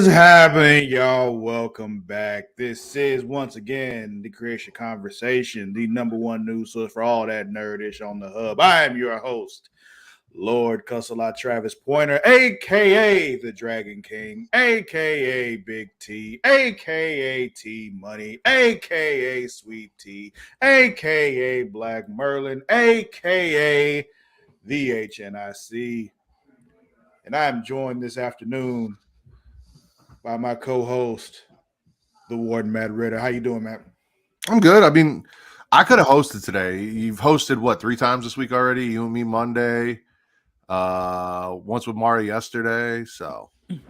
happening, y'all? Welcome back. This is once again the Creatia Conversation, the number one news source for all that nerdish on the hub. I am your host, Lord Cussalot Travis Pointer, aka the Dragon King, aka Big T, aka T Money, aka Sweet T, aka Black Merlin, aka the HNIC. And I am joined this afternoon by my co-host, the Warden Matt Ritter. How you doing, Matt? I'm good. I mean, I could have hosted today. You've hosted what 3 times this week already? You and me Monday, once with Mari yesterday. So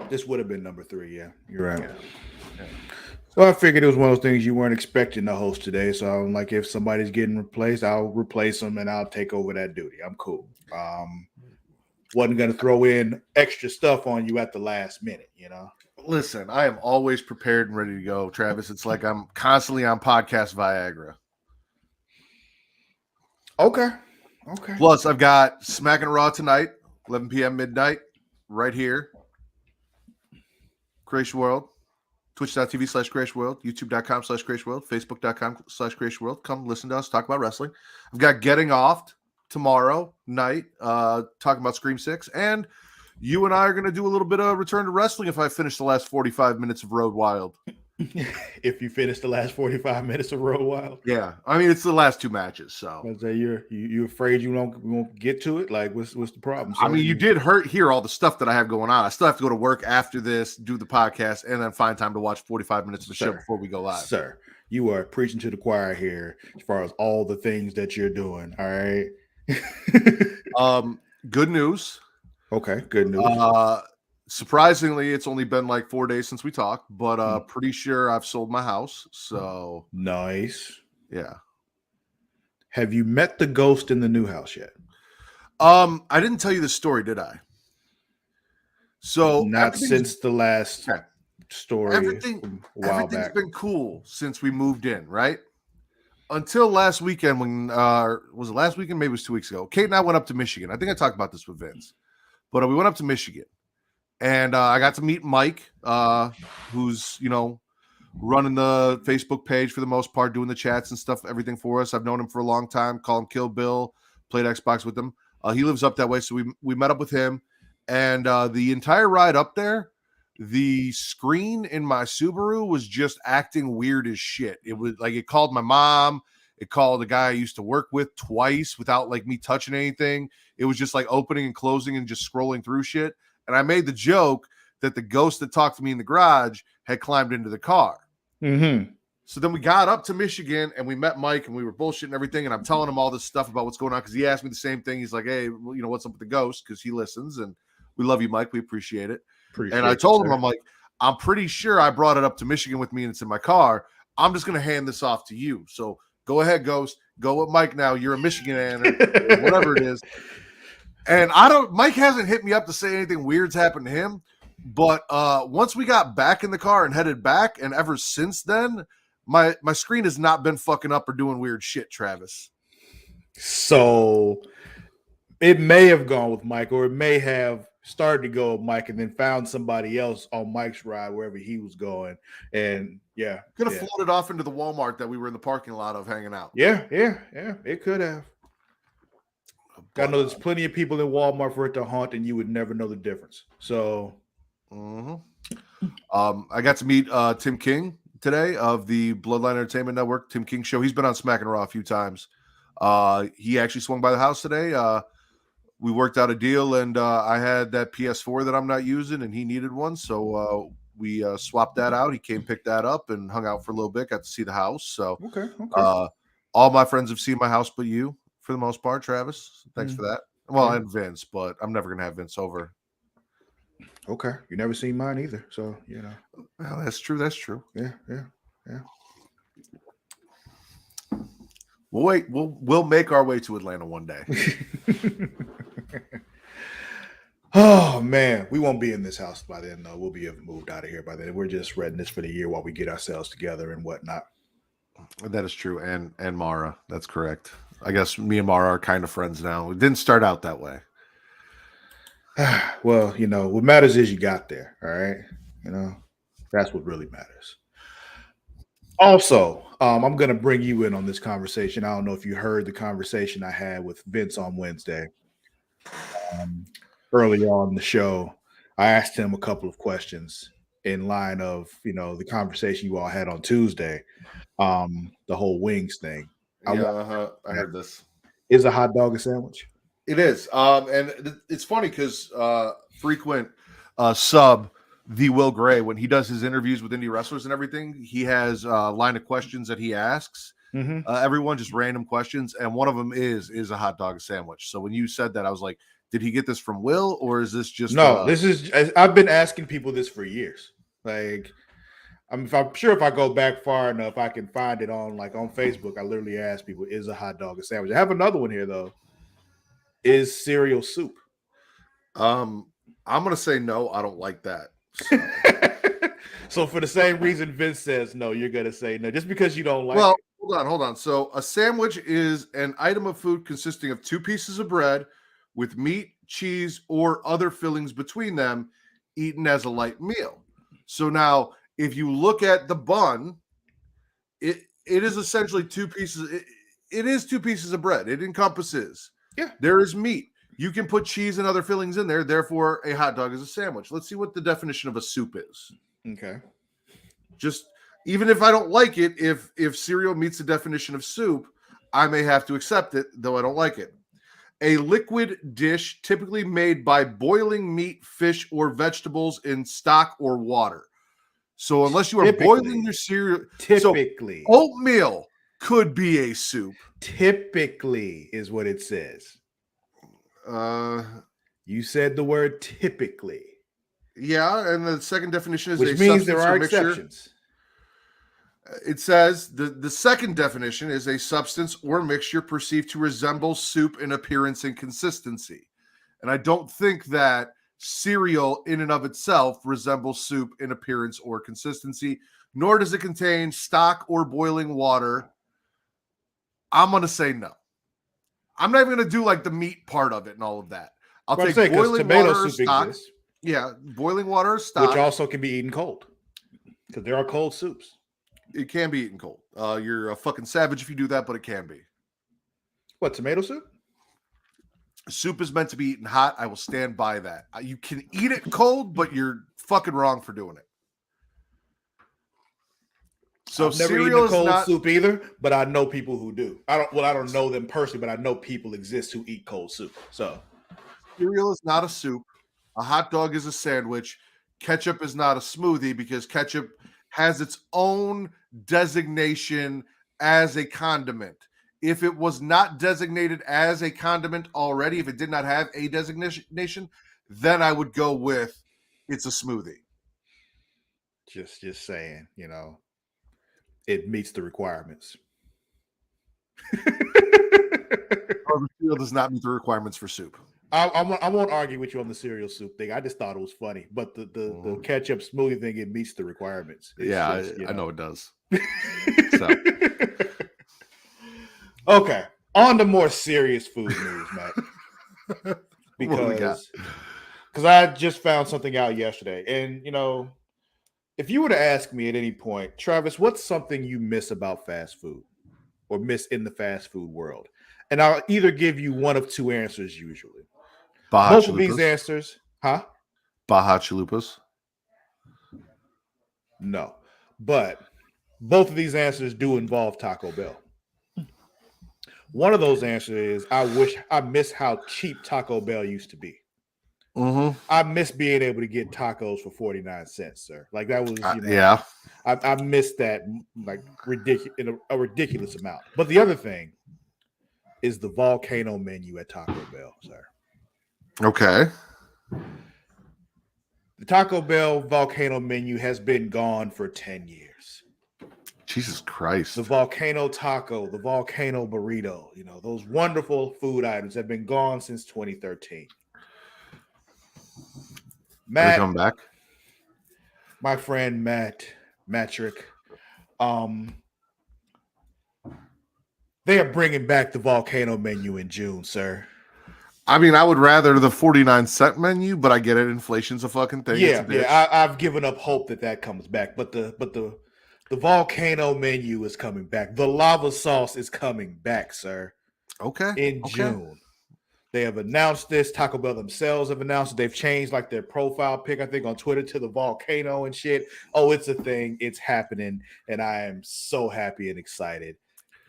this would have been number 3. Yeah, you're right. Yeah. So I figured it was one of those things you weren't expecting to host today. So I'm like, if somebody's getting replaced, I'll replace them and I'll take over that duty. I'm cool. Wasn't gonna throw in extra stuff on you at the last minute, you know. Listen, I am always prepared and ready to go, Travis. It's like I'm constantly on podcast Viagra. Okay. Plus, I've got Smacking Raw tonight, 11 p.m. midnight, right here. Creatia World, twitch.tv/Creatia World, youtube.com/Creatia World, facebook.com/Creatia World. Come listen to us talk about wrestling. I've got Getting Off tomorrow night, talking about Scream 6, and you and I are going to do a little bit of Return to Wrestling if I finish the last 45 minutes of Road Wild. If you finish the last 45 minutes of Road Wild? Yeah. I mean, it's the last 2 matches, so. I'd say you afraid you won't get to it? Like, what's the problem? So, I mean, you did hear all the stuff that I have going on. I still have to go to work after this, do the podcast, and then find time to watch 45 minutes of the show before we go live. Sir, you are preaching to the choir here as far as all the things that you're doing, all right? Good news. Okay, good news. Surprisingly, it's only been like 4 days since we talked, but pretty sure I've sold my house. So nice. Yeah. Have you met the ghost in the new house yet? I didn't tell you the story, did I? So not since the last story. Everything's been cool since we moved in, right? Until last weekend when was it last weekend? Maybe it was 2 weeks ago. Kate and I went up to Michigan. I think I talked about this with Vince. But we went up to Michigan, and I got to meet Mike, who's, running the Facebook page for the most part, doing the chats and stuff, everything for us. I've known him for a long time, call him Kill Bill, played Xbox with him. He lives up that way, so we met up with him. And the entire ride up there, the screen in my Subaru was just acting weird as shit. It was like it called my mom. It called the guy I used to work with twice without like me touching anything. It was just like opening and closing and just scrolling through shit. And I made the joke that the ghost that talked to me in the garage had climbed into the car. Mm-hmm. So then we got up to Michigan and we met Mike and we were bullshitting and everything. And I'm telling him all this stuff about what's going on because he asked me the same thing. He's like, hey, what's up with the ghost? Because he listens. And we love you, Mike. We appreciate it. And I told him, I'm like, I'm pretty sure I brought it up to Michigan with me and it's in my car. I'm just going to hand this off to you. So go ahead, Ghost. Go with Mike now. You're a Michigan or whatever it is. And Mike hasn't hit me up to say anything weird's happened to him. But once we got back in the car and headed back, and ever since then, my screen has not been fucking up or doing weird shit, Travis. So it may have gone with Mike, or it may have started to go with Mike and then found somebody else on Mike's ride wherever he was going. And could have floated off into the Walmart that we were in the parking lot of hanging out. Yeah, it could have. I know there's plenty of people in Walmart for it to haunt, and you would never know the difference. So, I got to meet Tim King today of the Bloodline Entertainment Network, Tim King Show. He's been on Smacking Raw a few times. He actually swung by the house today. We worked out a deal, and I had that PS4 that I'm not using, and he needed one, so we swapped that out. He came, picked that up, and hung out for a little bit. Got to see the house. So, okay. All my friends have seen my house, but you, for the most part, Travis. Thanks for that. Well, and Vince, but I'm never gonna have Vince over. Okay, you never seen mine either, so Well, that's true. That's true. Yeah. We'll wait. We'll make our way to Atlanta one day. Oh man, we won't be in this house by then. Though we'll be moved out of here by then. We're just renting this for the year while we get ourselves together and whatnot. That is true, and Mara. That's correct. I guess me and Mara are kind of friends now. It didn't start out that way. Well, what matters is you got there. All right, That's what really matters. Also, I'm going to bring you in on this conversation. I don't know if you heard the conversation I had with Vince on Wednesday. Early on in the show, I asked him a couple of questions in line of, the conversation you all had on Tuesday, the whole wings thing. I heard this. Is a hot dog a sandwich? It is. And it's funny because frequent sub, the Will Gray, when he does his interviews with indie wrestlers and everything, he has a line of questions that he asks. Everyone, just random questions. And one of them is a hot dog a sandwich? So when you said that, I was like, did he get this from Will, or is this just no? I've been asking people this for years. Like, I'm sure if I go back far enough, I can find it on Facebook. I literally ask people, is a hot dog a sandwich? I have another one here though. Is cereal soup? I'm gonna say no. I don't like that. So, so for the same reason Vince says no, you're gonna say no, just because you don't like it. Hold on. So a sandwich is an item of food consisting of two pieces of bread with meat, cheese, or other fillings between them, eaten as a light meal. So now, if you look at the bun, it is essentially two pieces. It is two pieces of bread. It encompasses. Yeah. There is meat. You can put cheese and other fillings in there. Therefore, a hot dog is a sandwich. Let's see what the definition of a soup is. Okay. Just even if I don't like it, if cereal meets the definition of soup, I may have to accept it, though I don't like it. A liquid dish typically made by boiling meat, fish, or vegetables in stock or water. So unless you are boiling your cereal, typically oatmeal could be a soup. Typically is what it says. You said the word typically. Yeah, and the second definition is which means there are exceptions. It says the second definition is a substance or mixture perceived to resemble soup in appearance and consistency. And I don't think that cereal in and of itself resembles soup in appearance or consistency, nor does it contain stock or boiling water. I'm going to say no. I'm not even going to do like the meat part of it and all of that. I'll take boiling water or stock. Exists. Yeah, boiling water or stock. Which also can be eaten cold. Because there are cold soups. It can be eaten cold. You're a fucking savage if you do that, but it can be. What, tomato soup? Soup is meant to be eaten hot. I will stand by that. You can eat it cold, but you're fucking wrong for doing it. So I've never eaten a cold soup either, but I know people who do. I don't know them personally, but I know people exist who eat cold soup. So cereal is not a soup. A hot dog is a sandwich. Ketchup is not a smoothie because ketchup has its own designation as a condiment. If it was not designated as a condiment already, if it did not have a designation, then I would go with it's a smoothie. Just saying, it meets the requirements. Cereal does not meet the requirements for soup. I won't argue with you on the cereal soup thing. I just thought it was funny, but the ketchup smoothie thing, it meets the requirements. I know it does. Okay, on to more serious food news, Matt. Because I just found something out yesterday, and if you were to ask me at any point, Travis, what's something you miss about fast food or miss in the fast food world? And I'll either give you one of two answers usually. Both of these answers, huh? Baja Chalupas? No. But both of these answers do involve Taco Bell. One of those answers is I miss how cheap Taco Bell used to be. Mm-hmm. I miss being able to get tacos for 49 cents, sir. Like that was, yeah. I missed that like a ridiculous amount. But the other thing is the volcano menu at Taco Bell, sir. Okay. The Taco Bell volcano menu has been gone for 10 years. Jesus Christ. The volcano taco, the volcano burrito, those wonderful food items have been gone since 2013. Matt, come back? My friend Matrick, they are bringing back the volcano menu in June, sir. I mean, I would rather the 49-cent menu, but I get it. Inflation's a fucking thing. Yeah. I've given up hope that comes back, but the volcano menu is coming back. The lava sauce is coming back, sir. Okay. In June. They have announced this. Taco Bell themselves have announced they've changed like their profile pic, I think, on Twitter to the volcano and shit. Oh, it's a thing. It's happening, and I am so happy and excited.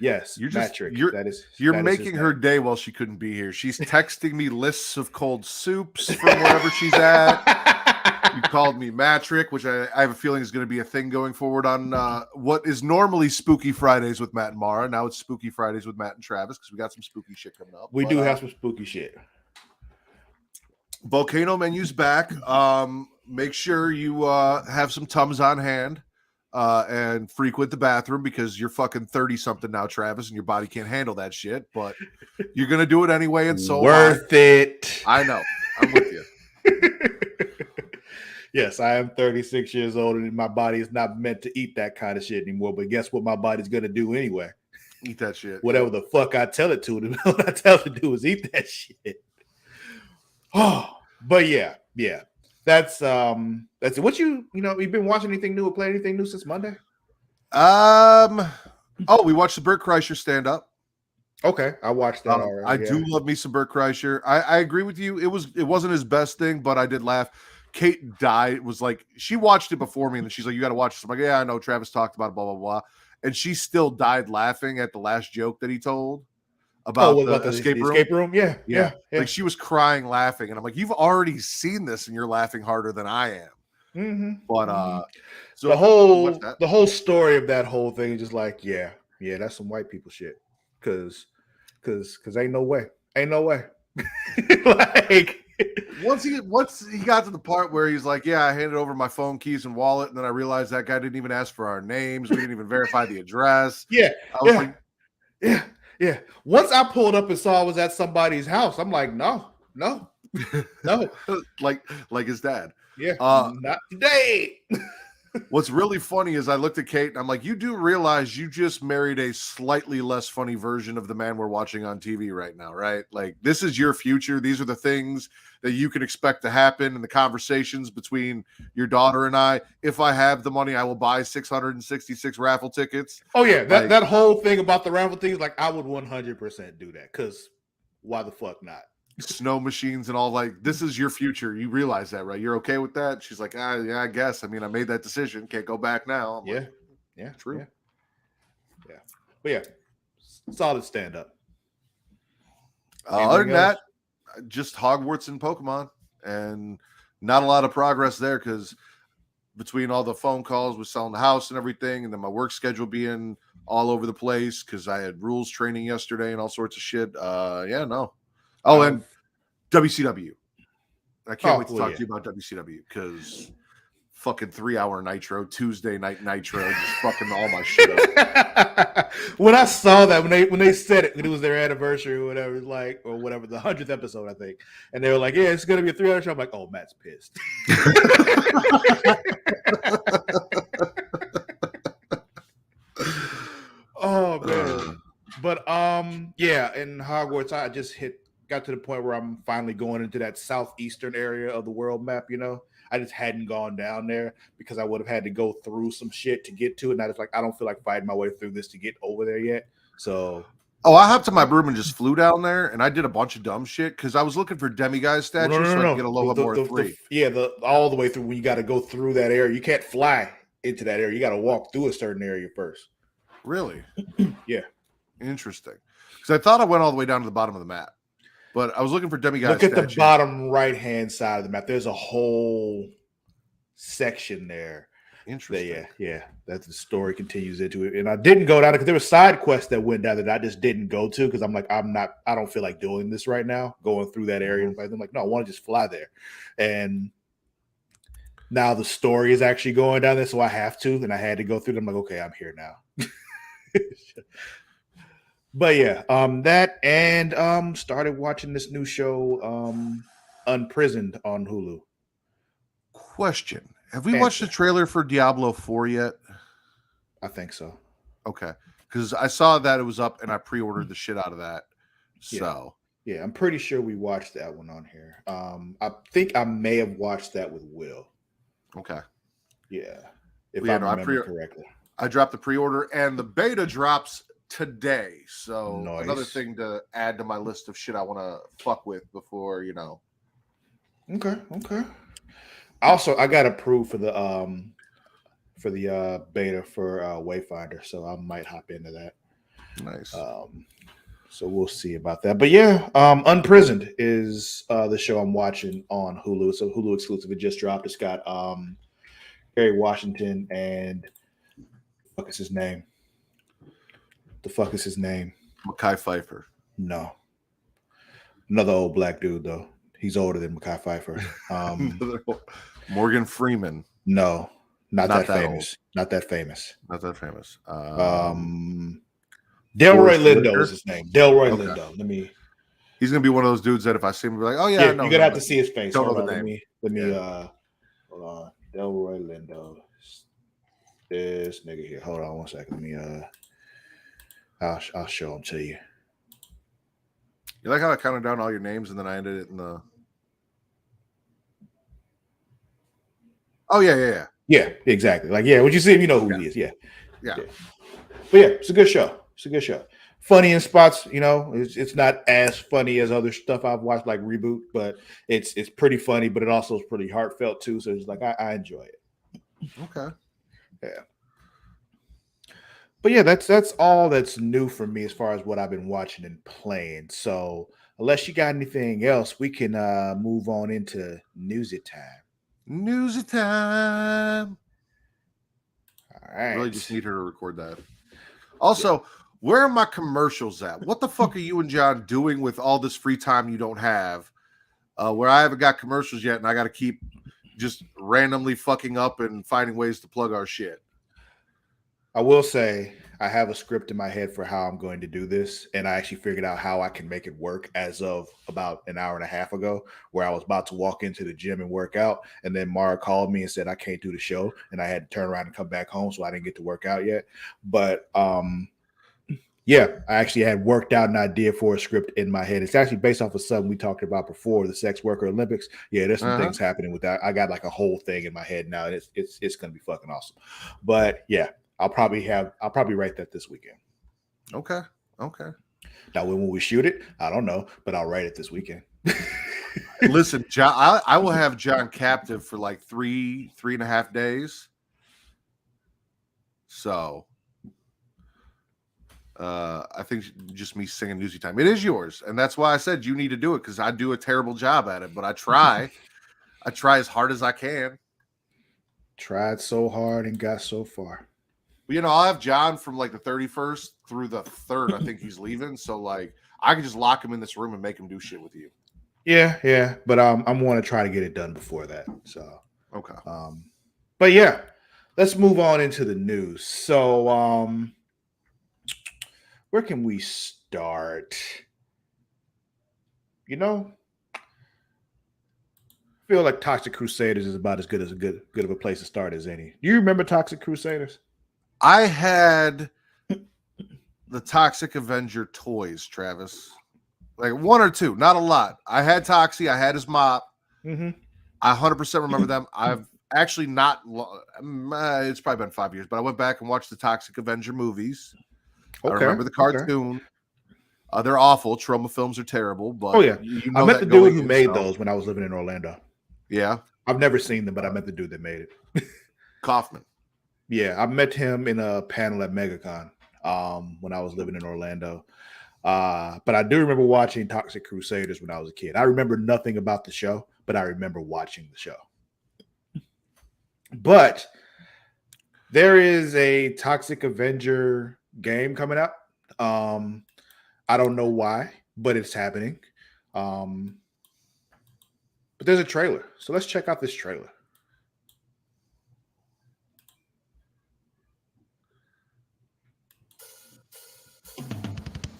Yes, you're making her day while she couldn't be here. She's texting me lists of cold soups from wherever she's at. You called me Matrick, which I have a feeling is going to be a thing going forward on what is normally Spooky Fridays with Matt and Mara. Now it's Spooky Fridays with Matt and Travis because we got some spooky shit coming up. We do have some spooky shit. Volcano menu's back. Make sure you have some Tums on hand. And frequent the bathroom because you're fucking 30-something now, Travis, and your body can't handle that shit, but you're going to do it anyway, and so worth it. I know. I'm with you. Yes, I am 36 years old, and my body is not meant to eat that kind of shit anymore, but guess what my body's going to do anyway? Eat that shit. Whatever the fuck I tell it to. What I tell it to do is eat that shit. Oh, but yeah. That's it. What you've been watching anything new or playing anything new since Monday? We watched the Bert Kreischer stand up. Okay, I watched that already. I do love me some Bert Kreischer. I agree with you. It wasn't his best thing, but I did laugh. Kate died. Was like, she watched it before me, and then she's like, "You got to watch this." I'm like, "Yeah, I know." Travis talked about it, blah blah blah, and she still died laughing at the last joke that he told. About the escape room. Yeah. Like she was crying, laughing, and I'm like, "You've already seen this, and you're laughing harder than I am." Mm-hmm. But so the whole story of that whole thing is just like, yeah, that's some white people shit. Cause ain't no way. Like once he got to the part where he's like, "Yeah, I handed over my phone, keys, and wallet," and then I realized that guy didn't even ask for our names. We didn't even verify the address. I was like, Yeah. Once I pulled up and saw I was at somebody's house, I'm like, no. like his dad. Yeah. Not today. What's really funny is I looked at Kate and I'm like, you do realize you just married a slightly less funny version of the man we're watching on TV right now, right? Like, this is your future. These are the things that you can expect to happen in the conversations between your daughter and I. If I have the money, I will buy 666 raffle tickets. Oh, yeah. That whole thing about the raffle things, like, I would 100% do that because why the fuck not? Snow machines and all, like, this is your future. You realize that, right? You're okay with that? She's like, yeah, I guess. I mean, I made that decision. Can't go back now. I'm like, true. Yeah. But yeah, solid stand up. Other than that, just Hogwarts and Pokemon, and not a lot of progress there because between all the phone calls with selling the house and everything, and then my work schedule being all over the place because I had rules training yesterday and all sorts of shit. No. Oh, and WCW. I can't wait to talk to you about WCW because fucking 3-hour Nitro, Tuesday night Nitro, just fucking all my shit up. When I saw that, when they said it, when it was their anniversary or whatever, or whatever, the 100th episode, I think, and they were like, "Yeah, it's gonna be a 3-hour show." I'm like, "Oh, Matt's pissed." Oh man, but in Hogwarts, I just got to the point where I'm finally going into that southeastern area of the world map. I just hadn't gone down there because I would have had to go through some shit to get to it. And I just I don't feel like fighting my way through this to get over there yet. So, I hopped on my broom and just flew down there, and I did a bunch of dumb shit because I was looking for demiguise statues so I could get a low more 3. All the way through when you got to go through that area. You can't fly into that area. You got to walk through a certain area first. Really? Yeah. Interesting. Because I thought I went all the way down to the bottom of the map. But I was looking for demiguise statues. Look at statues. the bottom right-hand side of the map. There's a whole section there. Interesting. Yeah. That the story continues into it. And I didn't go down because there were side quests that went down that I just didn't go to because I'm like, I don't feel like doing this right now, going through that area. I'm like, no, I want to just fly there. And now the story is actually going down there, so I have to, and I had to go through them. I'm like, okay, I'm here now. But yeah, that and started watching this new show, Unprisoned on Hulu. Question: have we watched the trailer for Diablo 4 yet? I think so. Okay, because I saw that it was up, and I pre-ordered the shit out of that. So Yeah, I'm pretty sure we watched that one on here. I think I may have watched that with Will. Okay. Yeah, if Well, I yeah, no, remember correctly. I dropped the pre-order, and the beta drops today. So Nice. another thing to add to my list of shit I want to fuck with before, Okay. Also, I got approved for the beta for Wayfinder, so I might hop into that. Nice. So we'll see about that. But yeah, Unprisoned is the show I'm watching on Hulu. It's a Hulu exclusive. It just dropped. It's got Kerry Washington and fuck is his name? The fuck is his name? Mekhi Phifer. No. Another old black dude though. He's older than Mekhi Phifer. Morgan Freeman. No, not that famous. Old. Not that famous. Not that famous. Delroy Lindo is his name. Delroy Lindo. He's gonna be one of those dudes that if I see him, be like, oh yeah, no, you're gonna have to see his face. Don't know the name. Let me hold on. Delroy Lindo. This nigga here. Hold on one second. Let me I'll show him to you. You like how I counted down all your names and then I ended it in the Yeah, exactly. Like, yeah, when you see him, you know who he is. Yeah. But yeah, it's a good show. Funny in spots, it's not as funny as other stuff I've watched, like Reboot, but it's pretty funny, but it also is pretty heartfelt too. So it's like I enjoy it. Okay. Yeah. But yeah, that's all that's new for me as far as what I've been watching and playing. So unless you got anything else, we can move on into newsy time. Newsy time. All right. I really just need her to record that. Also, where are my commercials at? What the fuck are you and John doing with all this free time you don't have? Where I haven't got commercials yet, and I got to keep just randomly fucking up and finding ways to plug our shit. I will say I have a script in my head for how I'm going to do this, and I actually figured out how I can make it work as of about an hour and a half ago, where I was about to walk into the gym and work out, and then Mara called me and said I can't do the show, and I had to turn around and come back home, so I didn't get to work out yet. But yeah, I actually had worked out an idea for a script in my head. It's actually based off of something we talked about before, the Sex Worker Olympics. Yeah, there's some things happening with that. I got like a whole thing in my head now. It's going to be fucking awesome. But yeah. I'll probably write that this weekend. Okay. Now, when will we shoot it? I don't know, but I'll write it this weekend. Listen, John, I will have John captive for like 3.5 days. So, I think just me singing Newsy Time. It is yours, and that's why I said you need to do it because I do a terrible job at it. But I try, I try as hard as I can. Tried so hard and got so far. I'll have John from like the 31st through the 3rd. I think he's leaving. So like I can just lock him in this room and make him do shit with you. Yeah. But I'm going to try to get it done before that. So okay. But yeah, let's move on into the news. So where can we start? I feel like Toxic Crusaders is about as good of a place to start as any. Do you remember Toxic Crusaders? I had the Toxic Avenger toys, Travis. Like 1 or 2, not a lot. I had Toxie. I had his mop. Mm-hmm. I 100% remember them. I've actually not. It's probably been 5 years, but I went back and watched the Toxic Avenger movies. Okay. I remember the cartoon. Okay. They're awful. Trauma films are terrible. But oh yeah, I met the dude who made those when I was living in Orlando. Yeah, I've never seen them, but I met the dude that made it. Kaufman. Yeah, I met him in a panel at MegaCon when I was living in Orlando. But I do remember watching Toxic Crusaders when I was a kid. I remember nothing about the show, but I remember watching the show. But there is a Toxic Avenger game coming out. I don't know why, but it's happening. But there's a trailer. So let's check out this trailer.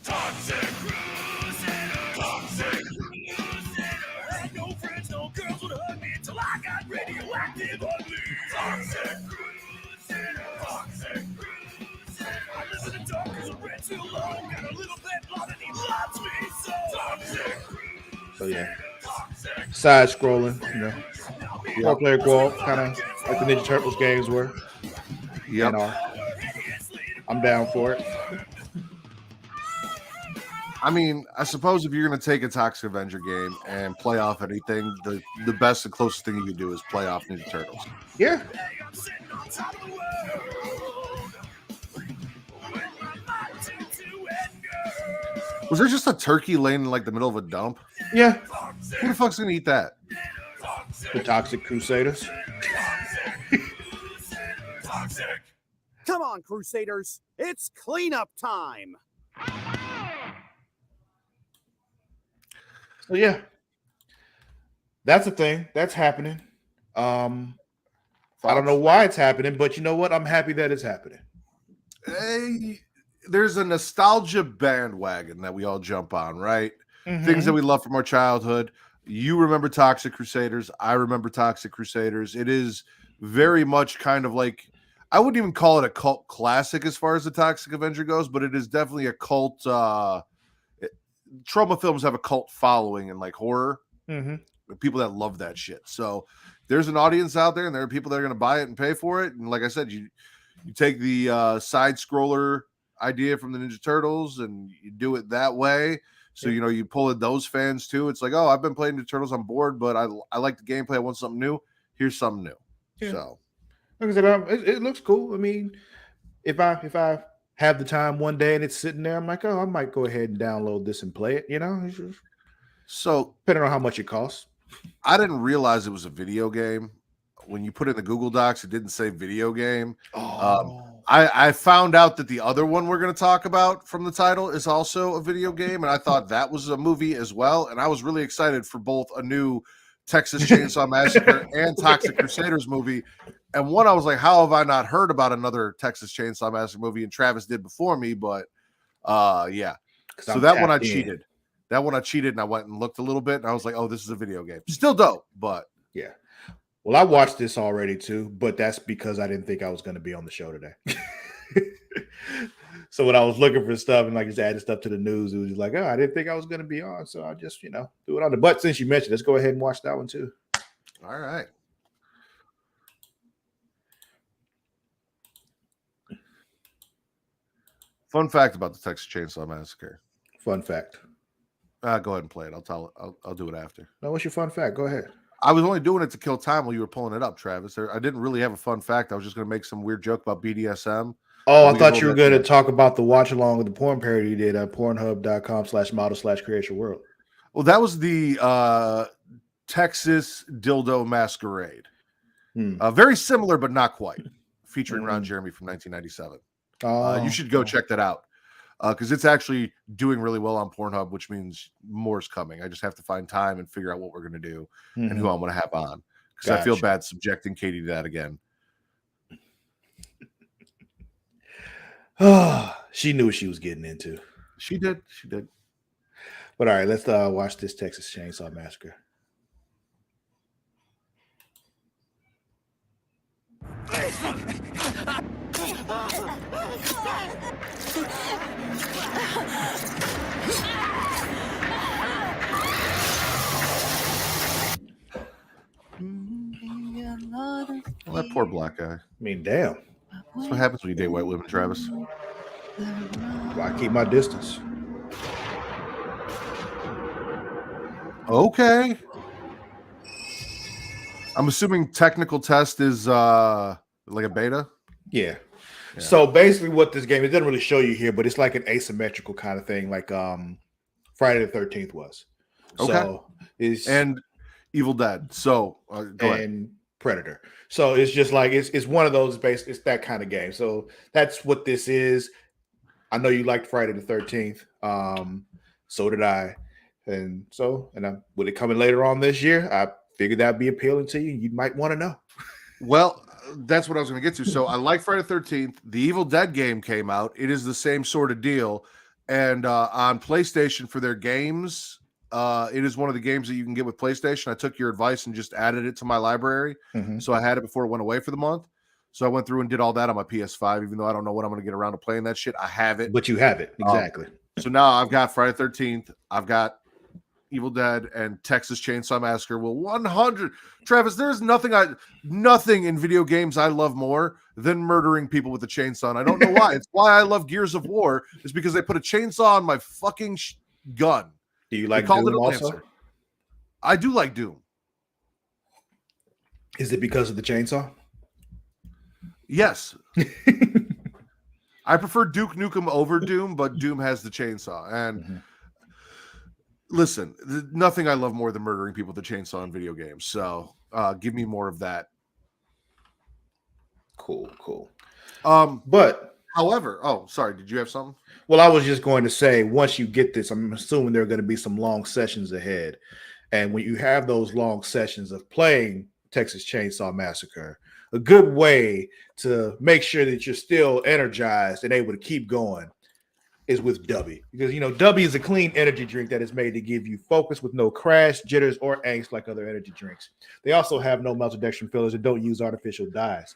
Toxic Crusader, Toxic Crusader. Had no friends, no girls would hug me till I got radioactive ugly. Toxic Crusader, Toxic Crusader. I listen to talk cause I read too long. Got a little bit blood and he loves me so. Toxic So yeah, side scrolling, you know, 4-player co-op, kind of like the Ninja Turtles games were. Yep. And I'm down for it. I mean, I suppose if you're going to take a Toxic Avenger game and play off anything, the best and closest thing you can do is play off Ninja Turtles. Yeah. Was there just a turkey laying in like the middle of a dump? Yeah. Who the fuck's going to eat that? The Toxic Crusaders. Come on, Crusaders. It's cleanup time. So yeah, that's a thing that's happening. I don't know why it's happening, but you know what? I'm happy that it's happening. Hey, there's a nostalgia bandwagon that we all jump on, right? Things that we love from our childhood. You remember Toxic Crusaders. I remember Toxic Crusaders. It is very much kind of like, I wouldn't even call it a cult classic as far as the Toxic Avenger goes, but it is definitely a cult. Trauma films have a cult following in like horror. People that love that shit. So there's an audience out there, and there are people that are going to buy it and pay for it. And like I said, you take the side scroller idea from the Ninja Turtles and you do it that way. So, you know, you pull in those fans too. It's like, oh, I've been playing Ninja Turtles on board, but I like the gameplay. I want something new. Here's something new. Yeah. So, like I said, it looks cool. I mean, if I have the time one day and it's sitting there, I'm like, oh, I might go ahead and download this and play it. You know, it's just, so depending on how much it costs. I didn't realize it was a video game. When you put it in the Google Docs, it didn't say video game. I found out that the other one we're going to talk about from the title is also a video game, and I thought that was a movie as well. And I was really excited for both a new Texas Chainsaw Massacre and Toxic Crusaders movie. And one, I was like, how have I not heard about another Texas Chainsaw Massacre movie? And Travis did before me, but yeah. So that one I cheated. That one I cheated, and I went and looked a little bit, and I was like, oh, this is a video game. Still dope, but yeah. Well, I watched this already too, but that's because I didn't think I was going to be on the show today. So when I was looking for stuff and like just adding stuff to the news, it was just like, oh, I didn't think I was going to be on. So I just, do it on the butt. Since you mentioned, let's go ahead and watch that one too. All right. Fun fact about the Texas Chainsaw Massacre. Fun fact. Go ahead and play it. I'll do it after. No, what's your fun fact? Go ahead. I was only doing it to kill time while you were pulling it up, Travis. I didn't really have a fun fact. I was just going to make some weird joke about BDSM. Oh, I thought you were going to talk about the watch along with the porn parody you did at pornhub.com/model/Creatia World. Well, that was the Texas Dildo Masquerade. Very similar, but not quite. Featuring Ron Jeremy from 1997. You should go check that out. Because it's actually doing really well on Pornhub, which means more's coming. I just have to find time and figure out what we're going to do and who I'm going to have on. Because I feel bad subjecting Katie to that again. She knew what she was getting into. She did. But all right, let's watch this Texas Chainsaw Massacre. Well, that poor black guy. I mean, damn. That's what happens when you date white women, Travis. Why keep my distance? Okay. I'm assuming technical test is like a beta? Yeah. So basically what this game, it doesn't really show you here, but it's like an asymmetrical kind of thing, like Friday the 13th was. Okay. So and Evil Dead. So go ahead. Predator. So it's just like it's one of those it's that kind of game. So that's what this is. I know you liked Friday the 13th. So did I. And with it coming later on this year, I figured that'd be appealing to you. You might want to know. Well, that's what I was going to get to. So I like Friday the 13th. The Evil Dead game came out. It is the same sort of deal. And on PlayStation for their games, it is one of the games that you can get with PlayStation. I took your advice and just added it to my library. So I had it before it went away for the month. So I went through and did all that on my PS5, even though I don't know when I'm going to get around to playing that shit. I have it. But you have it. Exactly. So now I've got Friday the 13th. I've got Evil Dead and Texas Chainsaw Massacre will 100. Travis, there's nothing in video games I love more than murdering people with a chainsaw. And I don't know why. It's why I love Gears of War, is because they put a chainsaw on my fucking gun. Do you like Doom it also? Lancer. I do like Doom. Is it because of the chainsaw? Yes. I prefer Duke Nukem over Doom, but Doom has the chainsaw. And listen, nothing I love more than murdering people with a chainsaw in video games. So give me more of that. Cool. But however, sorry, did you have something? Well, I was just going to say, once you get this, I'm assuming there are going to be some long sessions ahead. And when you have those long sessions of playing Texas Chainsaw Massacre, a good way to make sure that you're still energized and able to keep going is with W. Because, W is a clean energy drink that is made to give you focus with no crash, jitters, or angst like other energy drinks. They also have no maltodextrin fillers and don't use artificial dyes.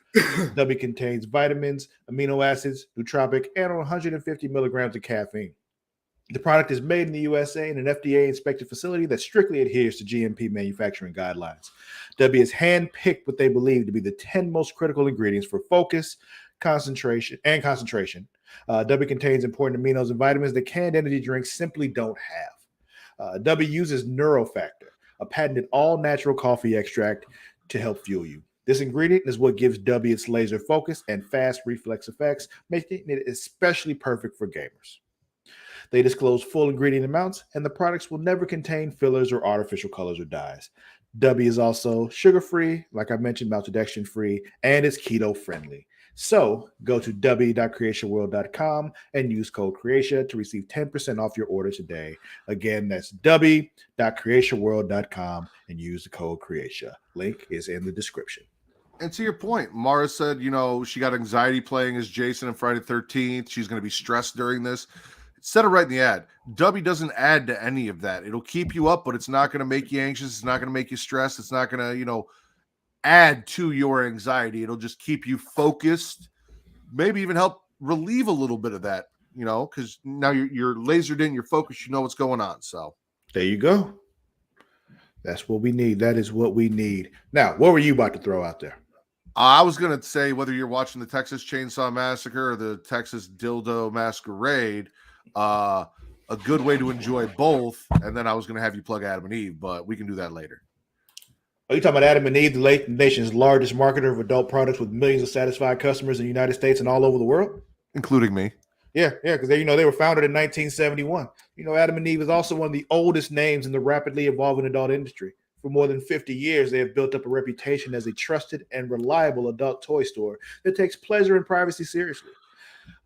W contains vitamins, amino acids, nootropic, and 150 milligrams of caffeine. The product is made in the USA in an FDA-inspected facility that strictly adheres to GMP manufacturing guidelines. W has handpicked what they believe to be the 10 most critical ingredients for focus, concentration. W contains important aminos and vitamins that canned energy drinks simply don't have. W uses Neurofactor, a patented all-natural coffee extract, to help fuel you. This ingredient is what gives W its laser focus and fast reflex effects, making it especially perfect for gamers. They disclose full ingredient amounts, and the products will never contain fillers or artificial colors or dyes. W is also sugar-free, like I mentioned, maltodextrin-free, and it's keto-friendly. So go to w.creatiaworld.com and use code Creatia to receive 10% off your order today. Again, that's w.creatiaworld.com and use the code Creatia. Link is in the description. And to your point, Mara said, she got anxiety playing as Jason in Friday the 13th. She's going to be stressed during this. Instead of writing the ad, W doesn't add to any of that. It'll keep you up, but it's not going to make you anxious. It's not going to make you stressed. It's not going to, add to your anxiety. It'll just keep you focused, maybe even help relieve a little bit of that, because now you're lasered in, you're focused, you know what's going on. So there you go. That's what we need. That is what we need. Now, what were you about to throw out there? I was going to say, whether you're watching the Texas Chainsaw Massacre or the Texas Dildo Masquerade, a good way to enjoy both. And then I was going to have you plug Adam and Eve, but we can do that later. Are you talking about Adam and Eve, the nation's largest marketer of adult products with millions of satisfied customers in the United States and all over the world? Including me. Yeah, because they were founded in 1971. Adam and Eve is also one of the oldest names in the rapidly evolving adult industry. For more than 50 years, they have built up a reputation as a trusted and reliable adult toy store that takes pleasure and privacy seriously.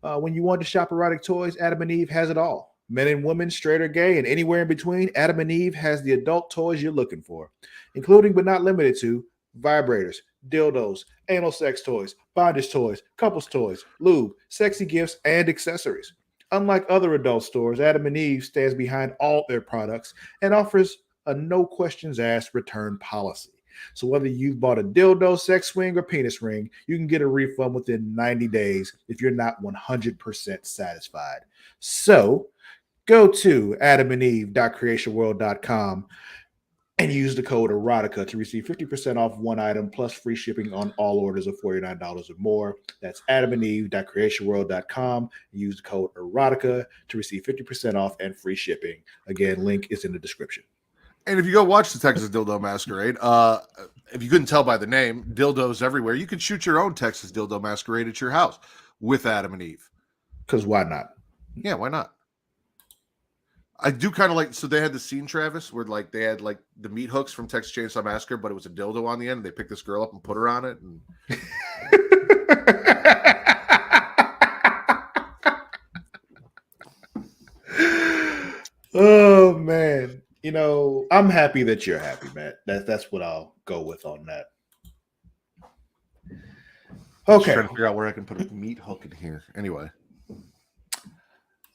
When you want to shop erotic toys, Adam and Eve has it all. Men and women, straight or gay, and anywhere in between, Adam and Eve has the adult toys you're looking for, including but not limited to vibrators, dildos, anal sex toys, bondage toys, couples toys, lube, sexy gifts, and accessories. Unlike other adult stores, Adam and Eve stands behind all their products and offers a no questions asked return policy. So whether you've bought a dildo, sex swing, or penis ring, you can get a refund within 90 days if you're not 100% satisfied. So go to adamandeve.creatiaworld.com and use the code erotica to receive 50% off one item plus free shipping on all orders of $49 or more. That's adamandeve.creatiaworld.com and use the code erotica to receive 50% off and free shipping. Again, link is in the description. And if you go watch the Texas Dildo Masquerade, if you couldn't tell by the name, dildos everywhere, you can shoot your own Texas Dildo Masquerade at your house with Adam and Eve. Because why not? Yeah, why not? I do kind of like, so they had the scene, Travis, where they had the meat hooks from Texas Chainsaw Massacre, but it was a dildo on the end. They picked this girl up and put her on it. And oh, man. I'm happy that you're happy, man. That's what I'll go with on that. Okay. Trying to figure out where I can put a meat hook in here. Anyway.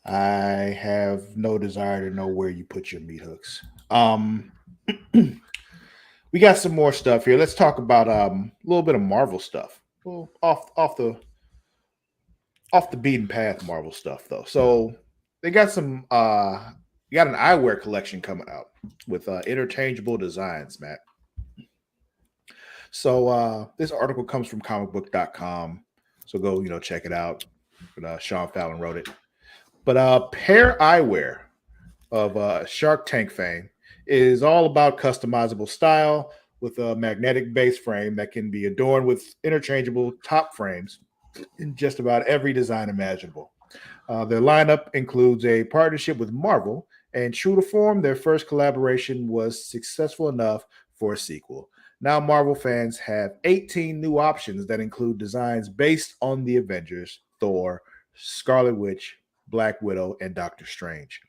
I have no desire to know where you put your meat hooks. We got some more stuff here. Let's talk about a little bit of Marvel stuff. Well, off the beaten path Marvel stuff, though. So they got some you got an eyewear collection coming out with interchangeable designs, Matt. So this article comes from comicbook.com. So go, check it out. But Sean Fallon wrote it. But Pair Eyewear of Shark Tank fame is all about customizable style with a magnetic base frame that can be adorned with interchangeable top frames in just about every design imaginable. Their lineup includes a partnership with Marvel, and true to form, their first collaboration was successful enough for a sequel. Now, Marvel fans have 18 new options that include designs based on the Avengers, Thor, Scarlet Witch, Black Widow, and Doctor Strange.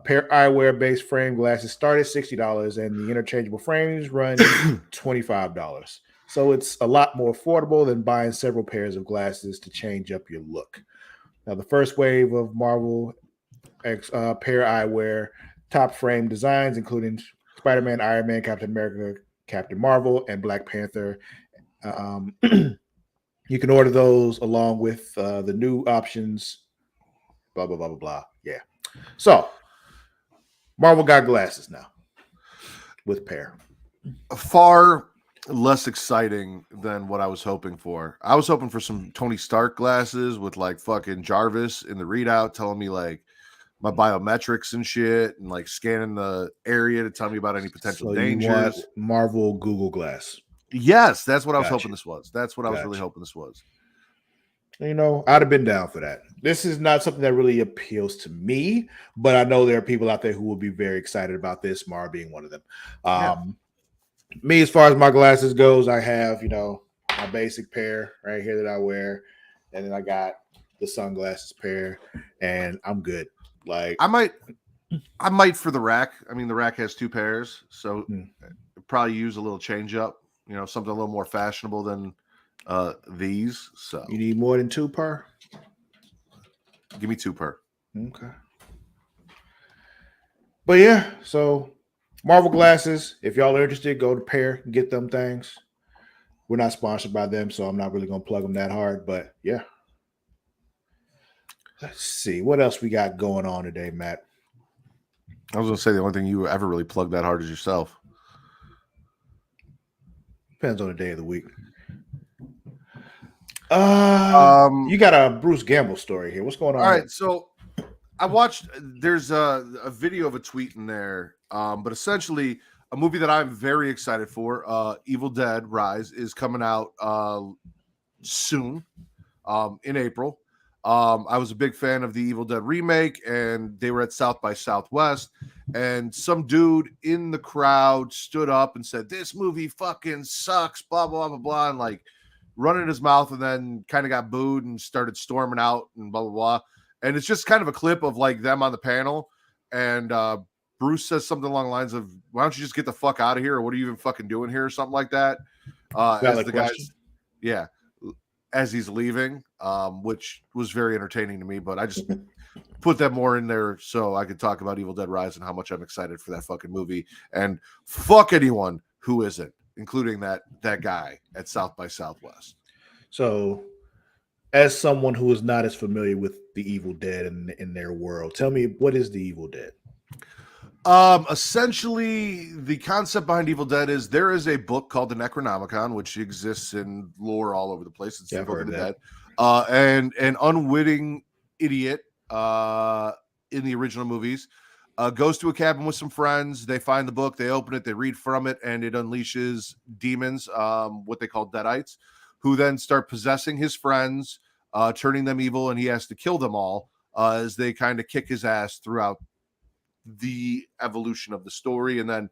Pair eyewear based frame glasses start at $60, and the interchangeable frames run $25. So it's a lot more affordable than buying several pairs of glasses to change up your look. Now, the first wave of Marvel pair eyewear top frame designs, including Spider-Man, Iron Man, Captain America, Captain Marvel, and Black Panther. You can order those along with the new options, blah, blah, blah, blah, blah. Yeah. So, Marvel got glasses now with pair. Far less exciting than what I was hoping for. I was hoping for some Tony Stark glasses with like fucking Jarvis in the readout telling me like my biometrics and shit and like scanning the area to tell me about any potential dangers. You want Marvel Google Glass. Yes, that's what I was hoping this was. That's what I was really hoping this was. I'd have been down for that. This is not something that really appeals to me, but I know there are people out there who will be very excited about this, Mar being one of them. Me, as far as my glasses goes, I have, my basic pair right here that I wear, and then I got the sunglasses pair, and I'm good. Like I might for the rack. I mean, the rack has two pairs, so probably use a little change up, something a little more fashionable than these. So you need more than two per? Give me two per. Okay. But yeah, so Marvel glasses, if y'all are interested, go to Pair and get them things. We're not sponsored by them, so I'm not really going to plug them that hard. But yeah. Let's see. What else we got going on today, Matt? I was going to say the only thing you ever really plug that hard is yourself. Depends on the day of the week. You got a Bruce Gamble story here. What's going on? All right, so I watched. There's a video of a tweet in there, but essentially a movie that I'm very excited for. Evil Dead Rise is coming out soon, in April. I was a big fan of the Evil Dead remake, and they were at South by Southwest, and some dude in the crowd stood up and said, "This movie fucking sucks," blah blah blah blah, and like running his mouth, and then kind of got booed and started storming out and blah blah blah. And it's just kind of a clip of like them on the panel, and Bruce says something along the lines of, "Why don't you just get the fuck out of here?" Or "What are you even fucking doing here?" or something like that. As the guys, as he's leaving, which was very entertaining to me. But I just put that more in there so I could talk about Evil Dead Rise and how much I'm excited for that fucking movie. And fuck anyone who isn't, including that guy at South by Southwest. So, as someone who is not as familiar with the Evil Dead in their world, tell me, what is the Evil Dead? Essentially, the concept behind Evil Dead is there is a book called the Necronomicon, which exists in lore all over the place. It's the Book of the Dead. And an unwitting idiot in the original movies goes to a cabin with some friends. They find the book, they open it, they read from it, and it unleashes demons, what they call deadites, who then start possessing his friends, turning them evil, and he has to kill them all as they kind of kick his ass throughout the evolution of the story. And then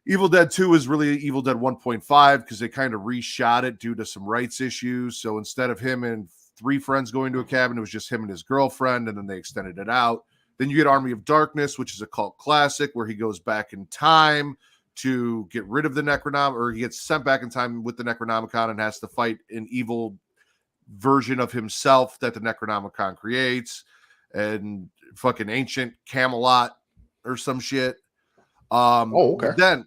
Evil Dead 2 is really Evil Dead 1.5 because they kind of reshot it due to some rights issues. So instead of him and three friends going to a cabin, it was just him and his girlfriend, and then they extended it out. Then you get Army of Darkness, which is a cult classic where he goes back in time to get rid of the Necronomicon, or he gets sent back in time with the Necronomicon and has to fight an evil version of himself that the Necronomicon creates, and fucking ancient Camelot or some shit. Okay. But then,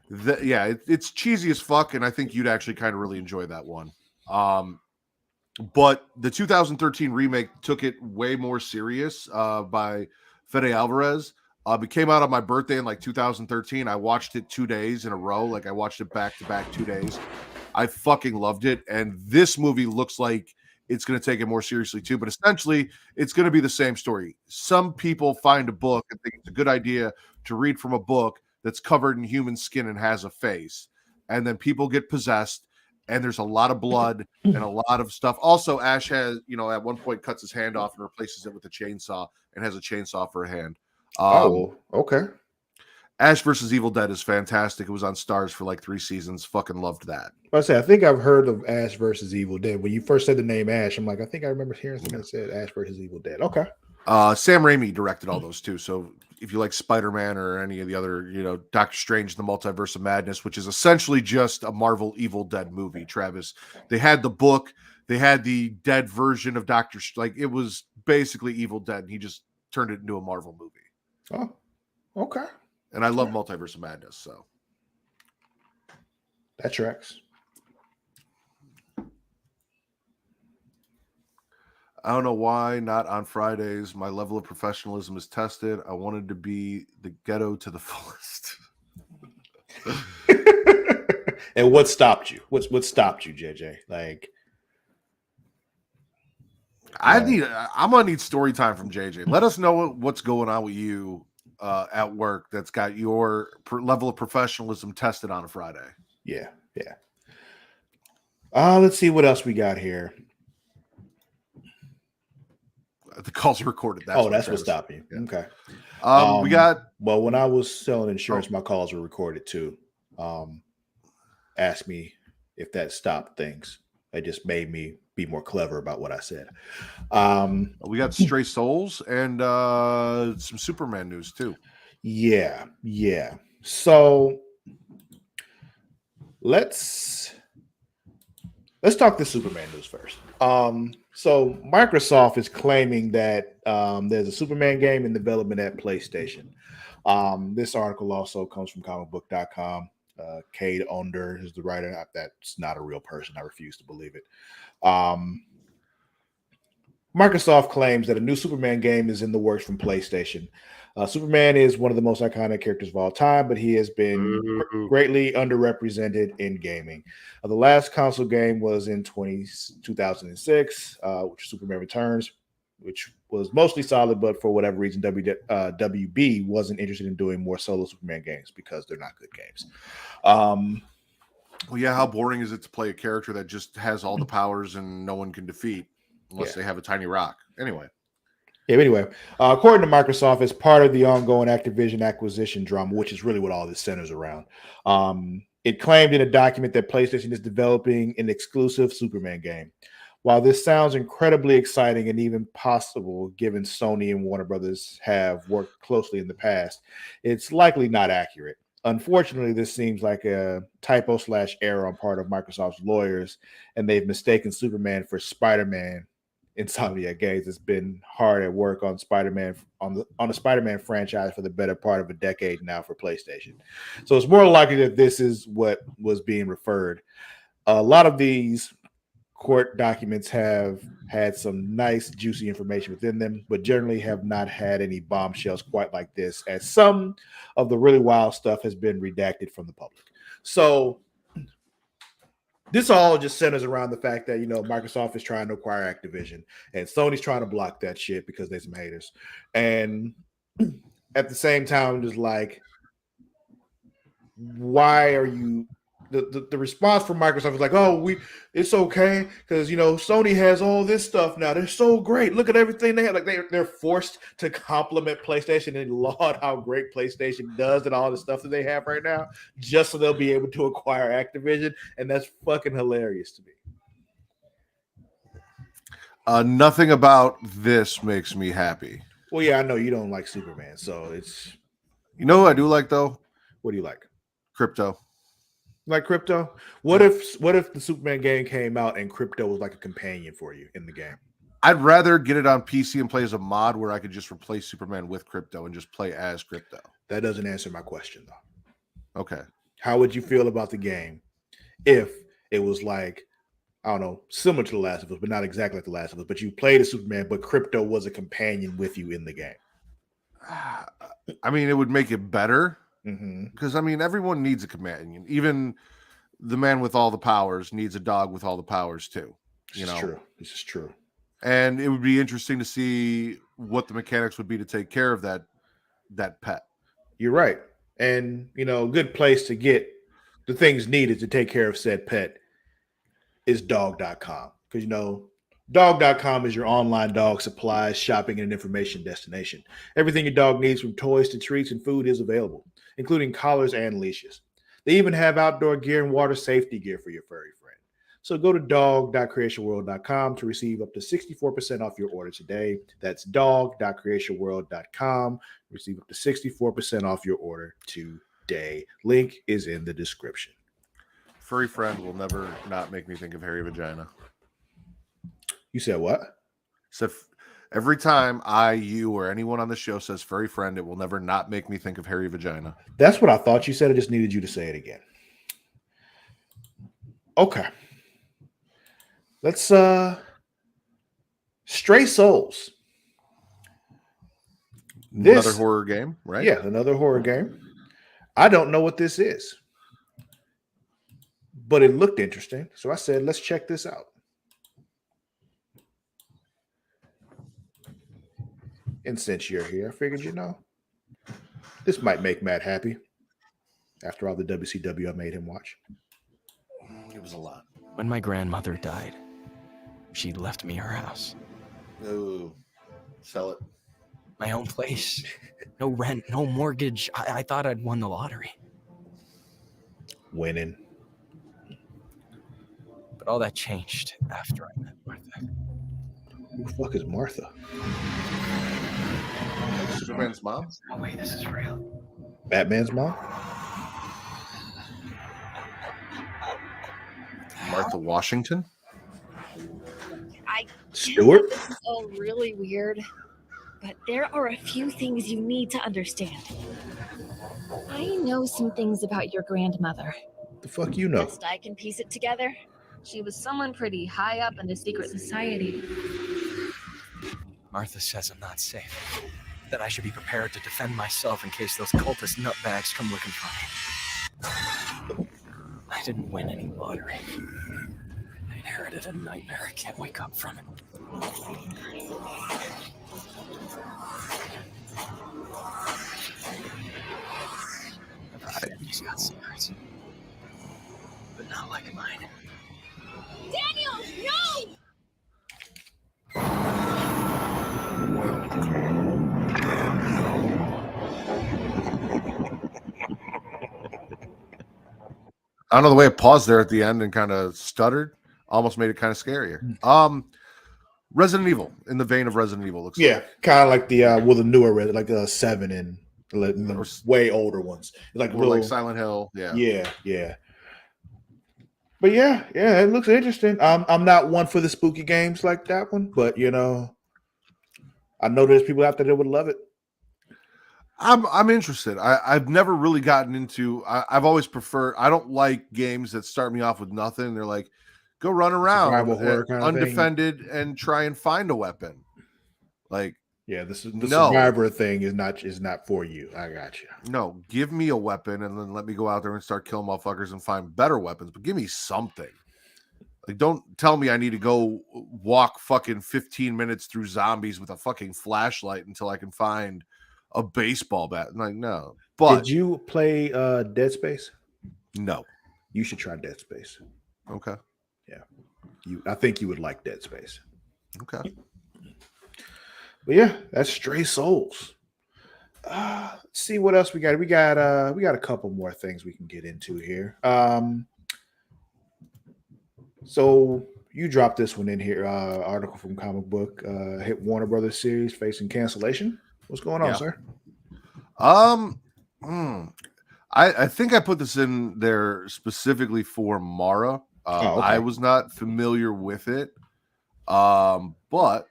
it's cheesy as fuck, and I think you'd actually kind of really enjoy that one. But the 2013 remake took it way more serious by Fede Alvarez. It came out on my birthday in like 2013. I watched it 2 days in a row. Like I watched it back to back 2 days. I fucking loved it. And this movie looks like it's going to take it more seriously too. But essentially, it's going to be the same story. Some people find a book and think it's a good idea to read from a book that's covered in human skin and has a face. And then people get possessed, and there's a lot of blood and a lot of stuff. Also, Ash has, at one point cuts his hand off and replaces it with a chainsaw and has a chainsaw for a hand. Okay. Ash versus Evil Dead is fantastic. It was on Stars for like 3 seasons. Fucking loved that. I think I've heard of Ash versus Evil Dead. When you first said the name Ash, I'm like, I think I remember hearing something that said Ash versus Evil Dead. Okay. Sam Raimi directed all those too. So if you like Spider-Man or any of the other, Doctor Strange, the Multiverse of Madness, which is essentially just a Marvel Evil Dead movie, Travis, they had the book, they had the dead version of Doctor, like it was basically Evil Dead, and he just turned it into a Marvel movie. Oh, okay. And I love Multiverse of Madness, so that tracks. I don't know why not on Fridays. My level of professionalism is tested. I wanted to be the ghetto to the fullest. And what stopped you? What stopped you, JJ? Like, I'm gonna need story time from JJ. Let us know what's going on with you at work that's got your level of professionalism tested on a Friday. Yeah. Let's see what else we got here. The calls are recorded. That's what stopped you. Yeah. Okay. We got. Well, when I was selling insurance, my calls were recorded too. Ask me if that stopped things. It just made me be more clever about what I said. We got Stray Souls and some Superman news too. Yeah. So let's talk the Superman news first. So Microsoft is claiming that there's a Superman game in development at PlayStation. This article also comes from comicbook.com. Cade Onder is the writer. That's not a real person. I refuse to believe it. Microsoft claims that a new Superman game is in the works from PlayStation. Superman is one of the most iconic characters of all time, but he has been greatly underrepresented in gaming. The last console game was in 2006, which Superman Returns, which was mostly solid, but for whatever reason, WB wasn't interested in doing more solo Superman games because they're not good games. Well, yeah, how boring is it to play a character that just has all the powers and no one can defeat unless they have a tiny rock? Anyway, according to Microsoft, as part of the ongoing Activision acquisition drama, which is really what all this centers around, it claimed in a document that PlayStation is developing an exclusive Superman game. While this sounds incredibly exciting and even possible, given Sony and Warner Brothers have worked closely in the past, it's likely not accurate. Unfortunately, this seems like a typo/error on part of Microsoft's lawyers, and they've mistaken Superman for Spider-Man. Insomniac Games has been hard at work on Spider-Man on the Spider-Man franchise for the better part of a decade now for PlayStation. So it's more likely that this is what was being referred. A lot of these court documents have had some nice, juicy information within them, but generally have not had any bombshells quite like this, as some of the really wild stuff has been redacted from the public. So this all just centers around the fact that, Microsoft is trying to acquire Activision and Sony's trying to block that shit because there's some haters. And at the same time, just like, why are you... The response from Microsoft is like, it's okay because Sony has all this stuff now. They're so great. Look at everything they have. Like they're forced to compliment PlayStation and laud how great PlayStation does and all the stuff that they have right now, just so they'll be able to acquire Activision, and that's fucking hilarious to me. Nothing about this makes me happy. Well, yeah, I know you don't like Superman, so it's... You know who I do like though? What do you like? Crypto. Like Crypto? What if the Superman game came out and Crypto was like a companion for you in the game? I'd rather get it on PC and play as a mod where I could just replace Superman with Crypto and just play as Crypto. That doesn't answer my question though. Okay. How would you feel about the game if it was like, I don't know, similar to The Last of Us, but not exactly like The Last of Us, but you played as Superman, but Crypto was a companion with you in the game? I mean, it would make it better Mm-hmm. because I mean, everyone needs a companion. Even the man with all the powers needs a dog with all the powers too. This is true. This is true. And it would be interesting to see what the mechanics would be to take care of that pet. You're right. And, a good place to get the things needed to take care of said pet is dog.com. Because, dog.com is your online dog supplies, shopping, and information destination. Everything your dog needs from toys to treats and food is available, including collars and leashes. They even have outdoor gear and water safety gear for your furry friend. So go to dog.creationworld.com to receive up to 64% off your order today. That's dog.creationworld.com. Receive up to 64% off your order today. Link is in the description. Furry friend will never not make me think of hairy vagina. You said what? So every time you, or anyone on the show says furry friend, it will never not make me think of hairy vagina. That's what I thought you said. I just needed you to say it again. Okay. Let's Stray Souls. Another horror game, right? Yeah, another horror game. I don't know what this is, but it looked interesting. So I said, let's check this out. And since you're here, I figured, this might make Matt happy. After all the WCW I made him watch. It was a lot. When my grandmother died, she left me her house. Oh, sell it. My own place. No rent, no mortgage. I thought I'd won the lottery. Winning. But all that changed after I met Martha. Who the fuck is Martha? Superman's mom? Oh, wait, this is real. Batman's mom? Martha Washington? Stewart? This is all really weird, but there are a few things you need to understand. I know some things about your grandmother. The fuck you know? Best I can piece it together. She was someone pretty high up in the secret society. Martha says I'm not safe. That I should be prepared to defend myself in case those cultist nutbags come looking for me. I didn't win any lottery. I inherited a nightmare I can't wake up from it. Everybody's got secrets, but not like mine. Daniel, no! I don't know, the way it paused there at the end and kind of stuttered almost made it kind of scarier. Resident Evil, in the vein of Resident Evil, looks Yeah, kind of like the newer, like 7 and the way older ones, like like Silent Hill. Yeah. But yeah, it looks interesting. I'm not one for the spooky games like that one, but I know there's people out there that would love it. I'm interested. I've never really gotten into. I've always preferred. I don't like games that start me off with nothing. They're like, go run around undefended and try and find a weapon. Like, yeah, the survivor thing is not for you. I got you. No, give me a weapon and then let me go out there and start killing motherfuckers and find better weapons. But give me something. Like, don't tell me I need to go walk fucking 15 minutes through zombies with a fucking flashlight until I can find a baseball bat. I'm like, no. But did you play Dead Space? No. You should try Dead Space. Okay. Yeah. I think you would like Dead Space. Okay. But yeah, that's Stray Souls. Let's see what else we got. We got a couple more things we can get into here. So you dropped this one in here, article from Comic Book, hit Warner Brothers series facing cancellation. What's going on, sir? I think I put this in there specifically for Mara. Okay. I was not familiar with it, but